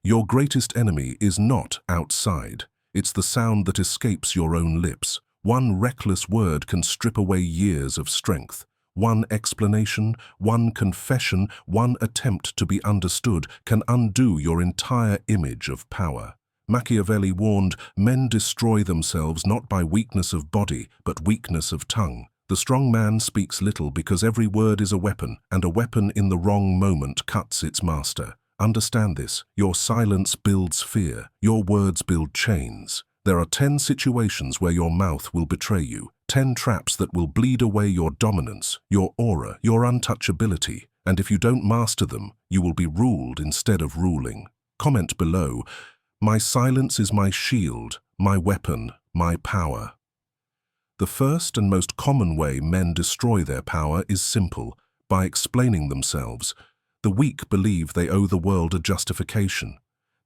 Your greatest enemy is not outside. It's the sound that escapes your own lips. One reckless word can strip away years of strength. One explanation, one confession, one attempt to be understood can undo your entire image of power. Machiavelli warned, men destroy themselves not by weakness of body, but weakness of tongue. The strong man speaks little because every word is a weapon, and a weapon in the wrong moment cuts its master. Understand this. Your silence builds fear. Your words build chains. There are 10 situations where your mouth will betray you, 10 traps that will bleed away your dominance, your aura, your untouchability, and if you don't master them, you will be ruled instead of ruling. Comment below, my silence is my shield, my weapon, my power. The first and most common way men destroy their power is simple, by explaining themselves. The weak believe they owe the world a justification.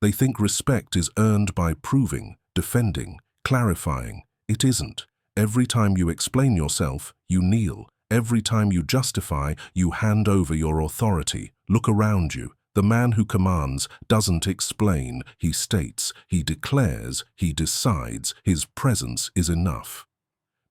They think respect is earned by proving, defending, clarifying. It isn't. Every time you explain yourself, you kneel. Every time you justify, you hand over your authority. Look around you. The man who commands doesn't explain, he states, he declares, he decides, his presence is enough.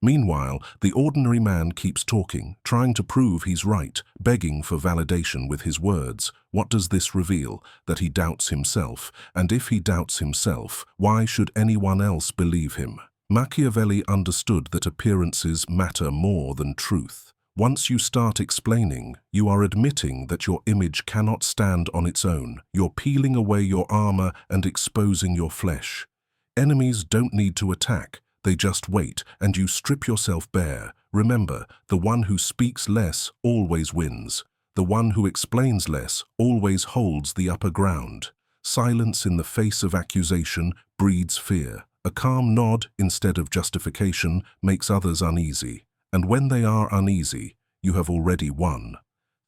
Meanwhile, the ordinary man keeps talking, trying to prove he's right, begging for validation with his words. What does this reveal? That he doubts himself. And if he doubts himself, why should anyone else believe him? Machiavelli understood that appearances matter more than truth. Once you start explaining, you are admitting that your image cannot stand on its own. You're peeling away your armor and exposing your flesh. Enemies don't need to attack. They just wait, and you strip yourself bare. Remember, the one who speaks less always wins. The one who explains less always holds the upper ground. Silence in the face of accusation breeds fear. A calm nod instead of justification makes others uneasy. And when they are uneasy, you have already won.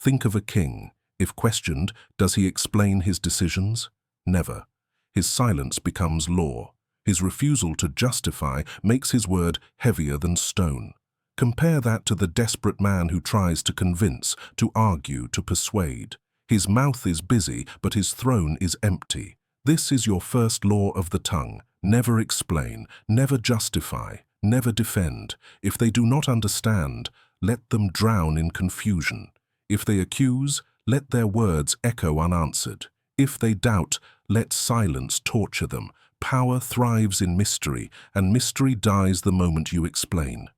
Think of a king. If questioned, does he explain his decisions? Never. His silence becomes law. His refusal to justify makes his word heavier than stone. Compare that to the desperate man who tries to convince, to argue, to persuade. His mouth is busy, but his throne is empty. This is your first law of the tongue. Never explain, never justify, never defend. If they do not understand, let them drown in confusion. If they accuse, let their words echo unanswered. If they doubt, let silence torture them. Power thrives in mystery, and mystery dies the moment you explain.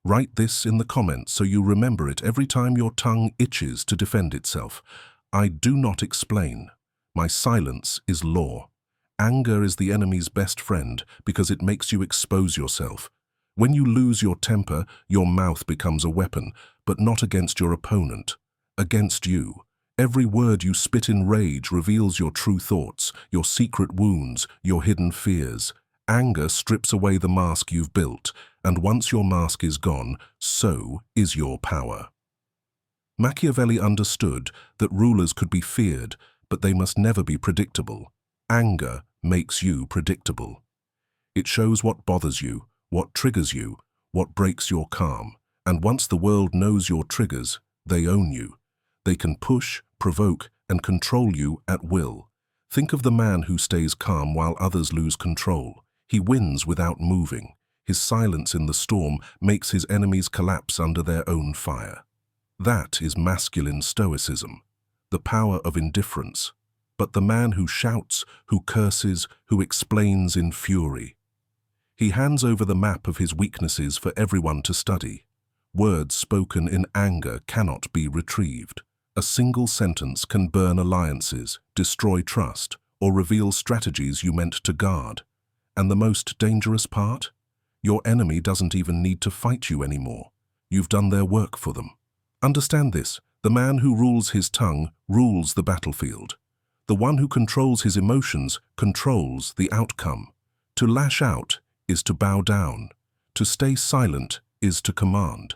Write this in the comments so you remember it every time your tongue itches to defend itself. I do not explain. My silence is law. Anger is the enemy's best friend because it makes you expose yourself. When you lose your temper, your mouth becomes a weapon, but not against your opponent, against you. Every word you spit in rage reveals your true thoughts, your secret wounds, your hidden fears. Anger strips away the mask you've built, and once your mask is gone, so is your power. Machiavelli understood that rulers could be feared, but they must never be predictable. Anger makes you predictable. It shows what bothers you, what triggers you, what breaks your calm. And once the world knows your triggers, they own you. They can push, provoke, and control you at will. Think of the man who stays calm while others lose control. He wins without moving. His silence in the storm makes his enemies collapse under their own fire. That is masculine stoicism, the power of indifference. But the man who shouts, who curses, who explains in fury. He hands over the map of his weaknesses for everyone to study. Words spoken in anger cannot be retrieved. A single sentence can burn alliances, destroy trust, or reveal strategies you meant to guard. And the most dangerous part? Your enemy doesn't even need to fight you anymore. You've done their work for them. Understand this, the man who rules his tongue rules the battlefield. The one who controls his emotions controls the outcome. To lash out is to bow down. To stay silent is to command.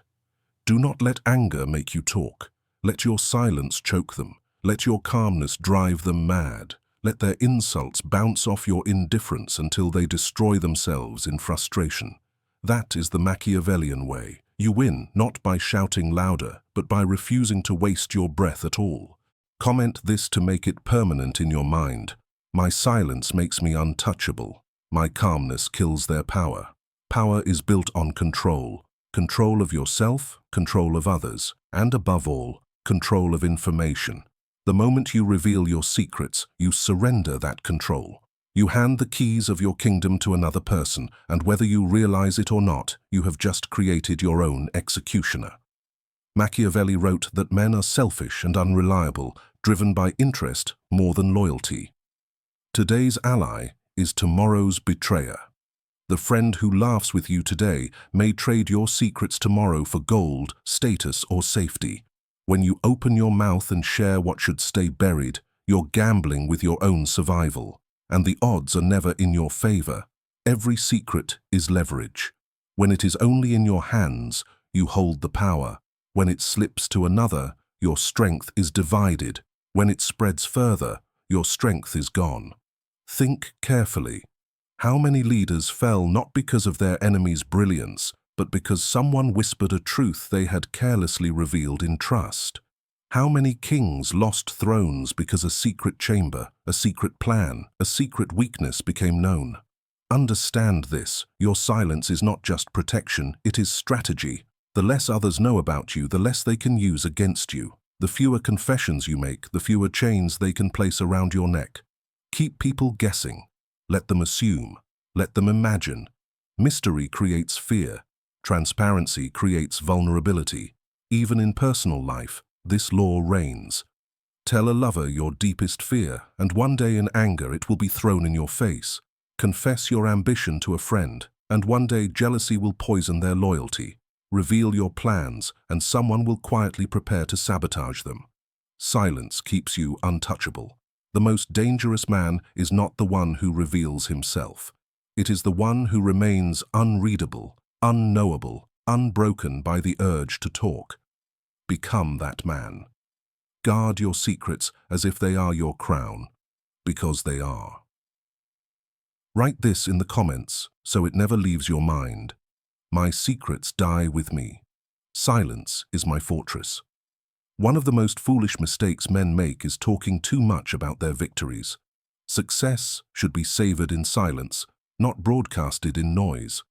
Do not let anger make you talk. Let your silence choke them. Let your calmness drive them mad. Let their insults bounce off your indifference until they destroy themselves in frustration. That is the Machiavellian way. You win not by shouting louder, but by refusing to waste your breath at all. Comment this to make it permanent in your mind. My silence makes me untouchable. My calmness kills their power. Power is built on control. Control of yourself, control of others, and above all, control of information. The moment you reveal your secrets, you surrender that control. You hand the keys of your kingdom to another person, and whether you realize it or not, you have just created your own executioner. Machiavelli wrote that men are selfish and unreliable, driven by interest more than loyalty. Today's ally is tomorrow's betrayer. The friend who laughs with you today may trade your secrets tomorrow for gold, status, or safety. When you open your mouth and share what should stay buried, you're gambling with your own survival, and the odds are never in your favor. Every secret is leverage. When it is only in your hands, you hold the power. When it slips to another, your strength is divided. When it spreads further, your strength is gone. Think carefully. How many leaders fell not because of their enemy's brilliance, but because someone whispered a truth they had carelessly revealed in trust? How many kings lost thrones because a secret chamber, a secret plan, a secret weakness became known? Understand this. Your silence is not just protection, it is strategy. The less others know about you, the less they can use against you. The fewer confessions you make, the fewer chains they can place around your neck. Keep people guessing. Let them assume. Let them imagine. Mystery creates fear. Transparency creates vulnerability. Even in personal life, this law reigns. Tell a lover your deepest fear, and one day in anger it will be thrown in your face. Confess your ambition to a friend, and one day jealousy will poison their loyalty. Reveal your plans, and someone will quietly prepare to sabotage them. Silence keeps you untouchable. The most dangerous man is not the one who reveals himself. It is the one who remains unreadable, unknowable, unbroken by the urge to talk. Become that man. Guard your secrets as if they are your crown, because they are. Write this in the comments so it never leaves your mind. My secrets die with me. Silence is my fortress. One of the most foolish mistakes men make is talking too much about their victories. Success should be savored in silence, not broadcasted in noise.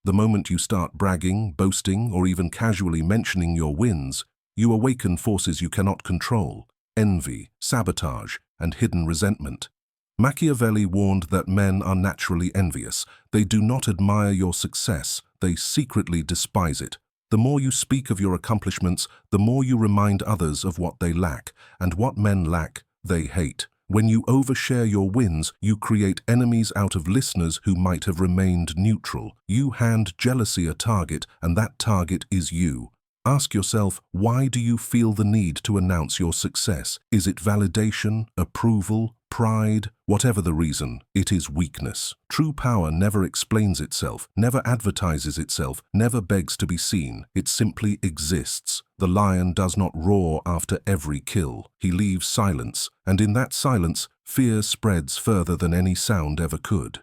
The moment you start bragging, boasting, or even casually mentioning your wins, you awaken forces you cannot control: envy, sabotage, and hidden resentment. Machiavelli warned that men are naturally envious. They do not admire your success, they secretly despise it. The more you speak of your accomplishments, the more you remind others of what they lack, and what men lack, they hate. When you overshare your wins, you create enemies out of listeners who might have remained neutral. You hand jealousy a target, and that target is you. Ask yourself, why do you feel the need to announce your success? Is it validation, approval, pride? Whatever the reason, it is weakness. True power never explains itself, never advertises itself, never begs to be seen. It simply exists. The lion does not roar after every kill. He leaves silence, and in that silence, fear spreads further than any sound ever could.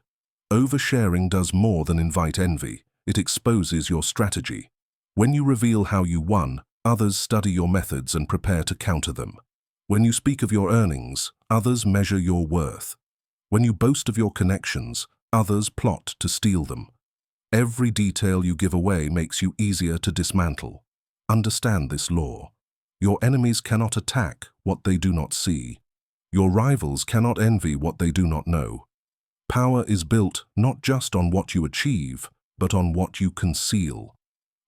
Oversharing does more than invite envy. It exposes your strategy. When you reveal how you won, others study your methods and prepare to counter them. When you speak of your earnings, others measure your worth. When you boast of your connections, others plot to steal them. Every detail you give away makes you easier to dismantle. Understand this law. Your enemies cannot attack what they do not see. Your rivals cannot envy what they do not know. Power is built not just on what you achieve, but on what you conceal.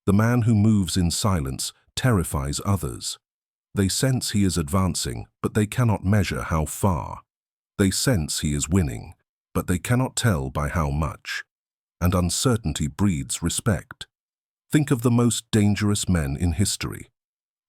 The man who moves in silence terrifies others. They sense he is advancing, but they cannot measure how far. They sense he is winning, but they cannot tell by how much. And uncertainty breeds respect. Think of the most dangerous men in history.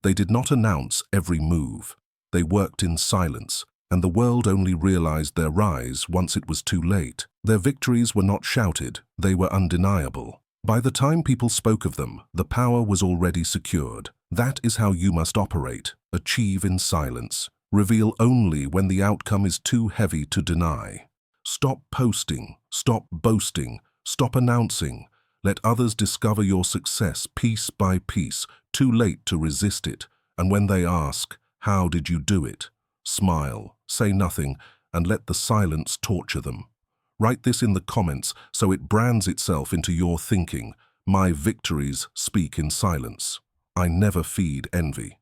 They did not announce every move. They worked in silence, and the world only realized their rise once it was too late. Their victories were not shouted, they were undeniable. By the time people spoke of them, the power was already secured. That is how you must operate. Achieve in silence. Reveal only when the outcome is too heavy to deny. Stop posting. Stop boasting. Stop announcing. Let others discover your success piece by piece. Too late to resist it. And when they ask, "How did you do it?" smile, say nothing, and let the silence torture them. Write this in the comments so it brands itself into your thinking. My victories speak in silence. I never feed envy.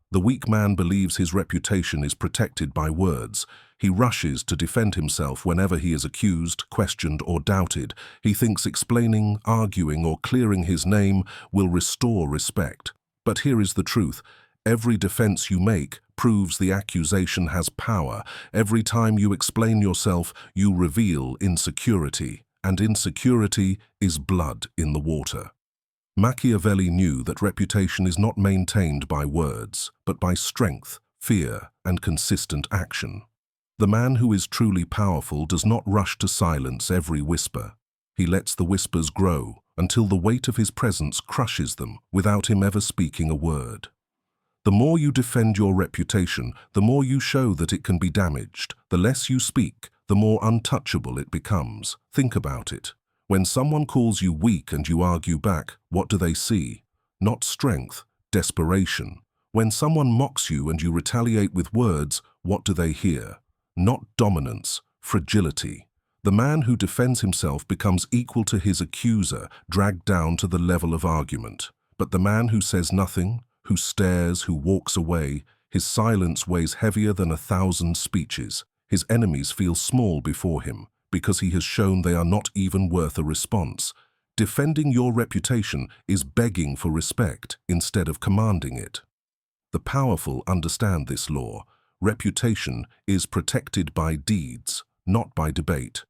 The weak man believes his reputation is protected by words. He rushes to defend himself whenever he is accused, questioned, or doubted. He thinks explaining, arguing, or clearing his name will restore respect. But here is the truth. Every defense you make proves the accusation has power. Every time you explain yourself, you reveal insecurity, and insecurity is blood in the water. Machiavelli knew that reputation is not maintained by words, but by strength, fear, and consistent action. The man who is truly powerful does not rush to silence every whisper. He lets the whispers grow until the weight of his presence crushes them without him ever speaking a word. The more you defend your reputation, the more you show that it can be damaged. The less you speak, the more untouchable it becomes. Think about it. When someone calls you weak and you argue back, what do they see? Not strength, desperation. When someone mocks you and you retaliate with words, what do they hear? Not dominance, fragility. The man who defends himself becomes equal to his accuser, dragged down to the level of argument. But the man who says nothing, who stares, who walks away, his silence weighs heavier than 1,000 speeches. His enemies feel small before him, because he has shown they are not even worth a response. Defending your reputation is begging for respect instead of commanding it. The powerful understand this law. Reputation is protected by deeds, not by debate.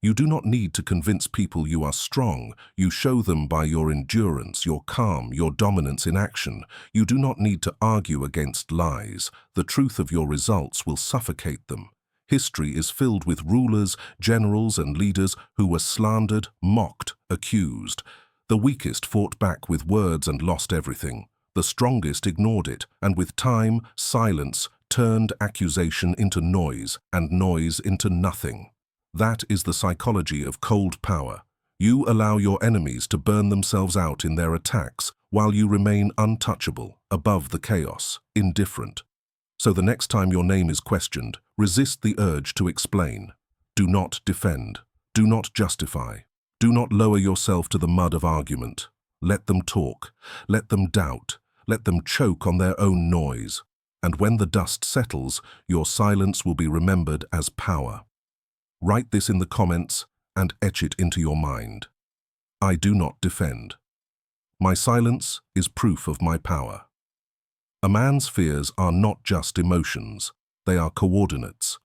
You do not need to convince people you are strong. You show them by your endurance, your calm, your dominance in action. You do not need to argue against lies. The truth of your results will suffocate them. History is filled with rulers, generals, and leaders who were slandered, mocked, accused. The weakest fought back with words and lost everything. The strongest ignored it, and with time, silence turned accusation into noise, and noise into nothing. That is the psychology of cold power. You allow your enemies to burn themselves out in their attacks, while you remain untouchable, above the chaos, indifferent. So the next time your name is questioned, resist the urge to explain. Do not defend. Do not justify. Do not lower yourself to the mud of argument. Let them talk. Let them doubt. Let them choke on their own noise. And when the dust settles, your silence will be remembered as power. Write this in the comments and etch it into your mind. I do not defend. My silence is proof of my power. A man's fears are not just emotions, they are coordinates.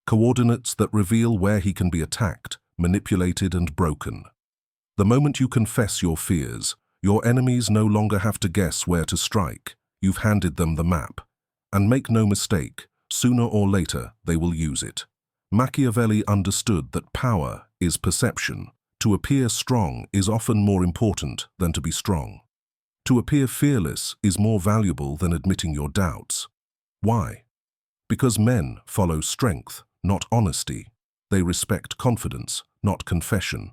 Coordinates that reveal where he can be attacked, manipulated, and broken. The moment you confess your fears, your enemies no longer have to guess where to strike. You've handed them the map. And make no mistake, sooner or later they will use it. Machiavelli understood that power is perception. To appear strong is often more important than to be strong. To appear fearless is more valuable than admitting your doubts. Why? Because men follow strength, not honesty. They respect confidence, not confession.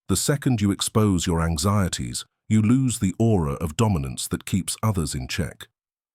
The second you expose your anxieties, you lose the aura of dominance that keeps others in check.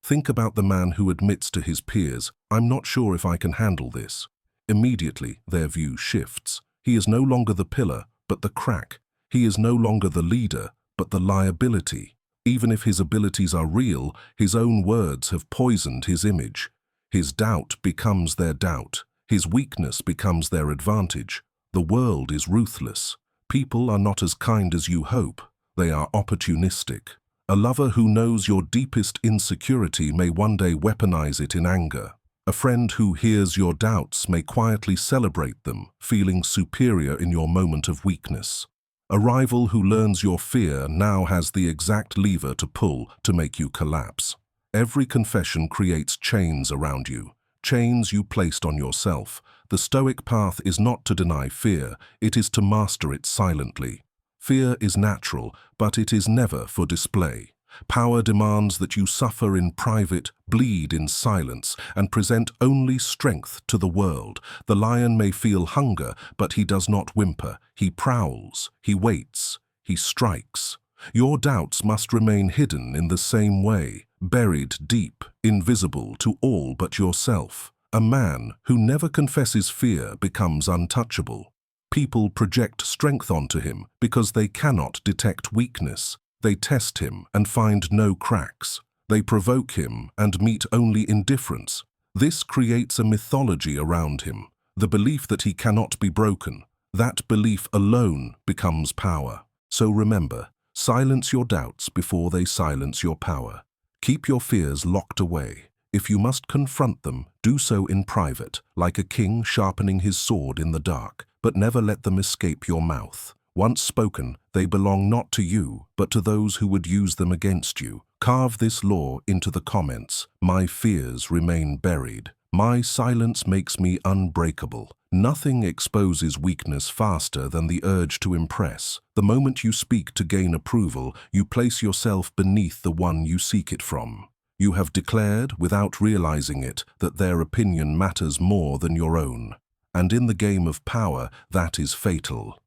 Think about the man who admits to his peers, "I'm not sure if I can handle this." Immediately, their view shifts. He is no longer the pillar, but the crack. He is no longer the leader, but the liability. Even if his abilities are real, his own words have poisoned his image. His doubt becomes their doubt. His weakness becomes their advantage. The world is ruthless. People are not as kind as you hope. They are opportunistic. A lover who knows your deepest insecurity may one day weaponize it in anger. A friend who hears your doubts may quietly celebrate them, feeling superior in your moment of weakness. A rival who learns your fear now has the exact lever to pull to make you collapse. Every confession creates chains around you, chains you placed on yourself. The Stoic path is not to deny fear, it is to master it silently. Fear is natural, but it is never for display. Power demands that you suffer in private, bleed in silence, and present only strength to the world. The lion may feel hunger, but he does not whimper. He prowls, he waits, he strikes. Your doubts must remain hidden in the same way, buried deep, invisible to all but yourself. A man who never confesses fear becomes untouchable. People project strength onto him because they cannot detect weakness. They test him and find no cracks. They provoke him and meet only indifference. This creates a mythology around him, the belief that he cannot be broken. That belief alone becomes power. So remember, silence your doubts before they silence your power. Keep your fears locked away. If you must confront them, do so in private, like a king sharpening his sword in the dark, but never let them escape your mouth. Once spoken, they belong not to you, but to those who would use them against you. Carve this law into the comments. My fears remain buried. My silence makes me unbreakable. Nothing exposes weakness faster than the urge to impress. The moment you speak to gain approval, you place yourself beneath the one you seek it from. You have declared, without realizing it, that their opinion matters more than your own. And in the game of power, that is fatal.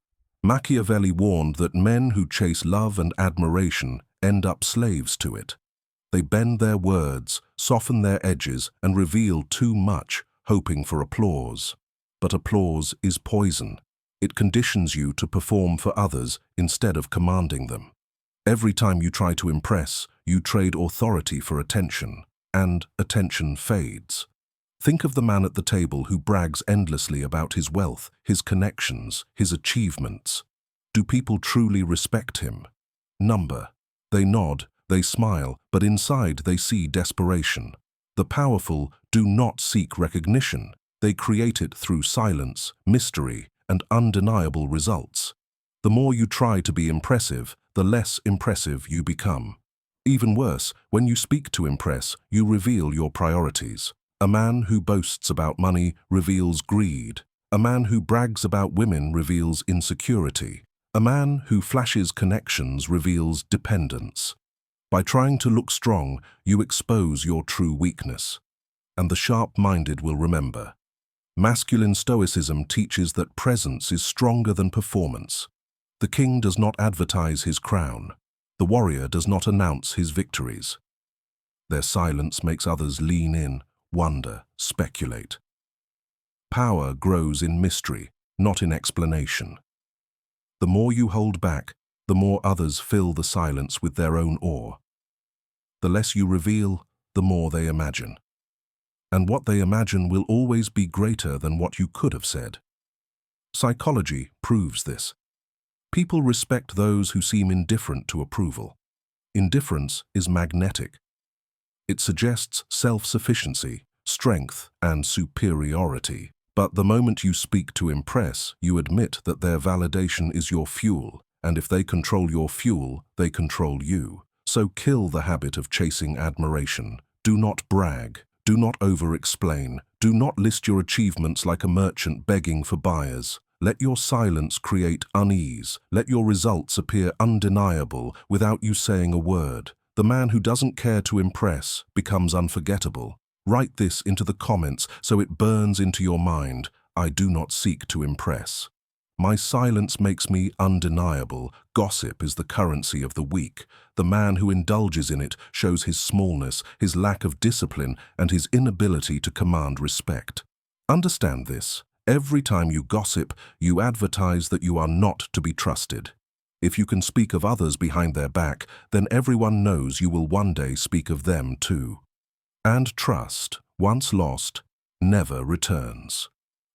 Machiavelli warned that men who chase love and admiration end up slaves to it. They bend their words, soften their edges, and reveal too much, hoping for applause. But applause is poison. It conditions you to perform for others instead of commanding them. Every time you try to impress, you trade authority for attention, and attention fades. Think of the man at the table who brags endlessly about his wealth, his connections, his achievements. Do people truly respect him? Number. They nod, they smile, but inside they see desperation. The powerful do not seek recognition. They create it through silence, mystery, and undeniable results. The more you try to be impressive, the less impressive you become. Even worse, when you speak to impress, you reveal your priorities. A man who boasts about money reveals greed. A man who brags about women reveals insecurity. A man who flashes connections reveals dependence. By trying to look strong, you expose your true weakness. And the sharp-minded will remember. Masculine stoicism teaches that presence is stronger than performance. The king does not advertise his crown. The warrior does not announce his victories. Their silence makes others lean in, wonder, speculate. Power grows in mystery, not in explanation. The more you hold back, the more others fill the silence with their own awe. The less you reveal, the more they imagine. And what they imagine will always be greater than what you could have said. Psychology proves this. People respect those who seem indifferent to approval. Indifference is magnetic. It suggests self-sufficiency, strength, and superiority. But the moment you speak to impress, you admit that their validation is your fuel, and if they control your fuel, they control you. So kill the habit of chasing admiration. Do not brag. Do not over-explain. Do not list your achievements like a merchant begging for buyers. Let your silence create unease. Let your results appear undeniable without you saying a word. The man who doesn't care to impress becomes unforgettable. Write this into the comments so it burns into your mind. I do not seek to impress. My silence makes me undeniable. Gossip is the currency of the weak. The man who indulges in it shows his smallness, his lack of discipline, and his inability to command respect. Understand this. Every time you gossip, you advertise that you are not to be trusted. If you can speak of others behind their back, then everyone knows you will one day speak of them too. And trust, once lost, never returns.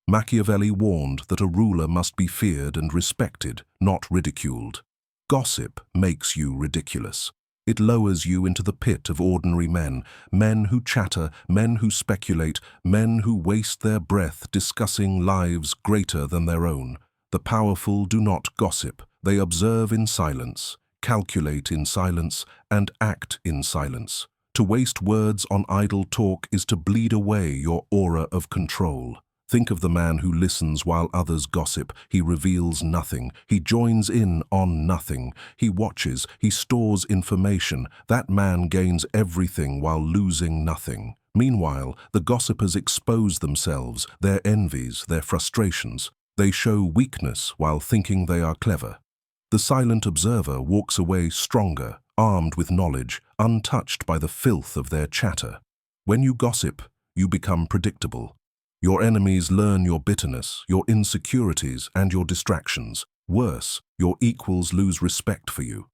Machiavelli warned that a ruler must be feared and respected, not ridiculed. Gossip makes you ridiculous. It lowers you into the pit of ordinary men, men who chatter, men who speculate, men who waste their breath discussing lives greater than their own. The powerful do not gossip. They observe in silence, calculate in silence, and act in silence. To waste words on idle talk is to bleed away your aura of control. Think of the man who listens while others gossip. He reveals nothing. He joins in on nothing. He watches. He stores information. That man gains everything while losing nothing. Meanwhile, the gossipers expose themselves, their envies, their frustrations. They show weakness while thinking they are clever. The silent observer walks away stronger, armed with knowledge, untouched by the filth of their chatter. When you gossip, you become predictable. Your enemies learn your bitterness, your insecurities, and your distractions. Worse, your equals lose respect for you.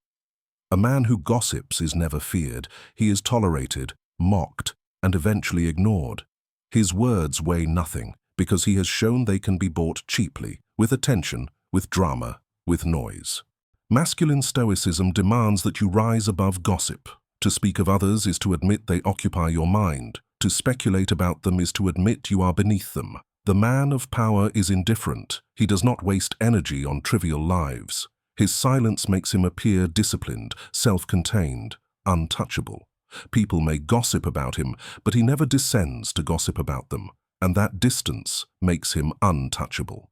A man who gossips is never feared. He is tolerated, mocked, and eventually ignored. His words weigh nothing because he has shown they can be bought cheaply, with attention, with drama, with noise. Masculine stoicism demands that you rise above gossip. To speak of others is to admit they occupy your mind. To speculate about them is to admit you are beneath them. The man of power is indifferent. He does not waste energy on trivial lives. His silence makes him appear disciplined, self-contained, untouchable. People may gossip about him, but he never descends to gossip about them, and that distance makes him untouchable.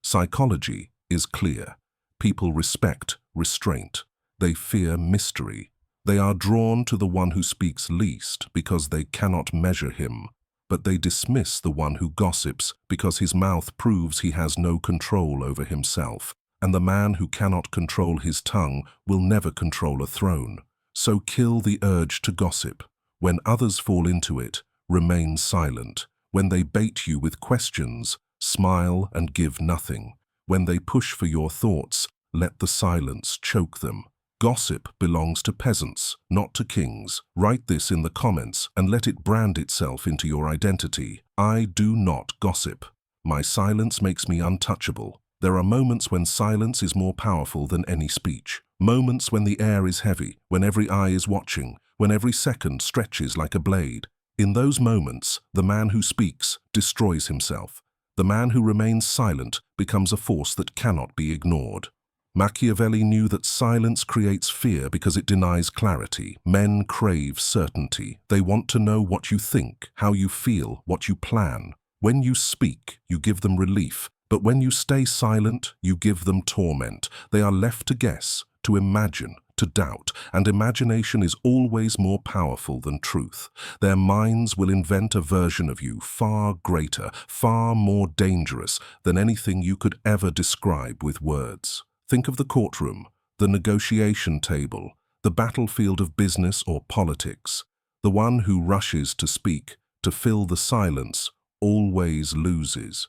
Psychology is clear. People respect restraint. They fear mystery. They are drawn to the one who speaks least because they cannot measure him, but they dismiss the one who gossips because his mouth proves he has no control over himself. And the man who cannot control his tongue will never control a throne. So kill the urge to gossip. When others fall into it, remain silent. When they bait you with questions, smile and give nothing. When they push for your thoughts, let the silence choke them. Gossip belongs to peasants, not to kings. Write this in the comments and let it brand itself into your identity. I do not gossip. My silence makes me untouchable. There are moments when silence is more powerful than any speech. Moments when the air is heavy, when every eye is watching, when every second stretches like a blade. In those moments, the man who speaks destroys himself. The man who remains silent becomes a force that cannot be ignored. Machiavelli knew that silence creates fear because it denies clarity. Men crave certainty. They want to know what you think, how you feel, what you plan. When you speak, you give them relief. But when you stay silent, you give them torment. They are left to guess, to imagine, to doubt, and imagination is always more powerful than truth. Their minds will invent a version of you far greater, far more dangerous than anything you could ever describe with words. Think of the courtroom, the negotiation table, the battlefield of business or politics. The one who rushes to speak, to fill the silence, always loses.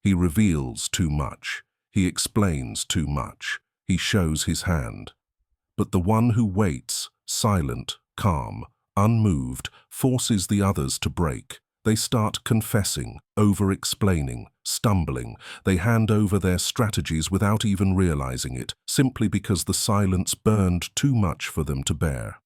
He reveals too much. He explains too much. He shows his hand. But the one who waits, silent, calm, unmoved, forces the others to break. They start confessing, over-explaining, stumbling. They hand over their strategies without even realizing it, simply because the silence burned too much for them to bear.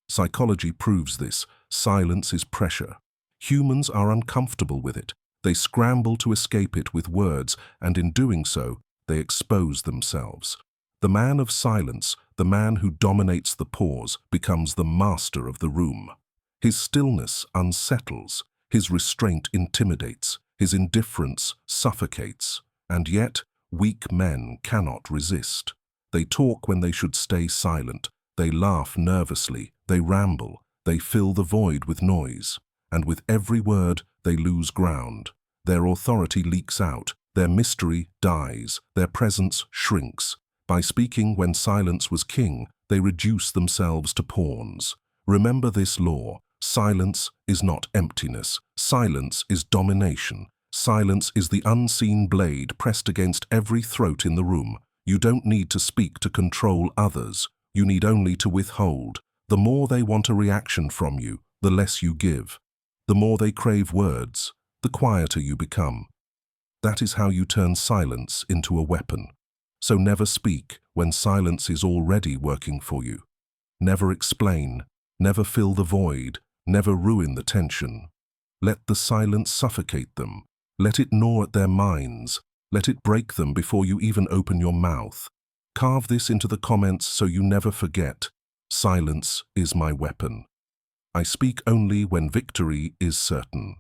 Psychology proves this. Silence is pressure. Humans are uncomfortable with it. They scramble to escape it with words, and in doing so, they expose themselves. The man of silence, the man who dominates the pause, becomes the master of the room. His stillness unsettles, his restraint intimidates, his indifference suffocates, and yet weak men cannot resist. They talk when they should stay silent, they laugh nervously, they ramble, they fill the void with noise. And with every word, they lose ground. Their authority leaks out, their mystery dies, their presence shrinks. By speaking when silence was king, they reduce themselves to pawns. Remember this law: silence is not emptiness. Silence is domination. Silence is the unseen blade pressed against every throat in the room. You don't need to speak to control others. You need only to withhold. The more they want a reaction from you, the less you give. The more they crave words, the quieter you become. That is how you turn silence into a weapon. So never speak when silence is already working for you. Never explain, never fill the void, never ruin the tension. Let the silence suffocate them. Let it gnaw at their minds. Let it break them before you even open your mouth. Carve this into the comments so you never forget. Silence is my weapon. I speak only when victory is certain.